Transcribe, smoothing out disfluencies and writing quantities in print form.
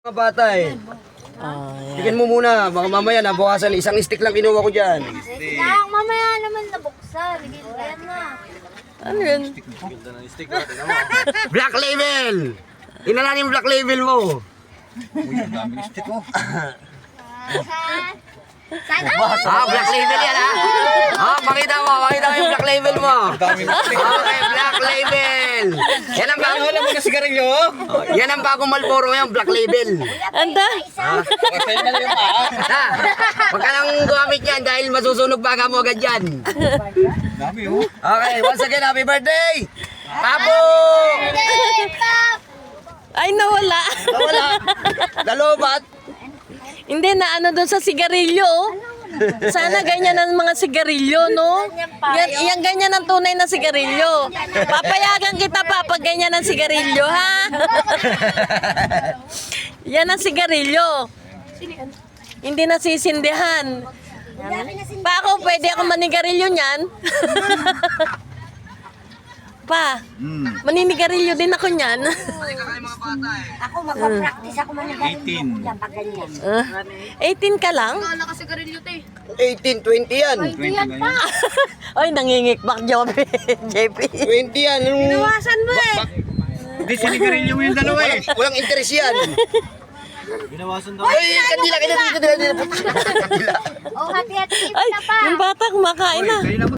Mga bata eh. Tignan mo muna, baka mamaya nabukasan. Isang stick lang kinuha ko dyan. Lang, mamaya naman nabuksan. Ayan na. Ano yun? Black label! Inalan yung black label mo. Sana. Black label yan pakita mo yung black label mo. Okay, black label. Yan ang bago na mga sigarilyo. Yan ang bagong Marlboro yung black label. Anda? Huwag ka nang gumamit yan dahil masusunog baga mo agad yan. Okay, once again, happy birthday! Papo! Ay, nawala. Wala. Lalobat. Hindi na ano doon sa sigarilyo. Sana ganyan ang mga sigarilyo, no? Yan ganyan ang tunay na sigarilyo. Papayagan kita pa pag ganyan ang sigarilyo, ha? Yan ang sigarilyo. Hindi nasisindihan. Pa ako, pwede ako manigarilyo niyan. Pa, maninigarilyo din ako niyan. Ako magpa-practice ako manigarilyo. 18. Pag ganyan. 18 ka lang? 18, 20 yan. Yan pa. Ay, nangingikbak, JP. 20 yan. Iwasan mo eh. Hindi, sinigarilyo mo yung dalawa eh. Walang interest yan. Binawasan daw. Ay, kandila. Oh, hati-hati Ay, na pa. yung bata kumakain na. Kanina mo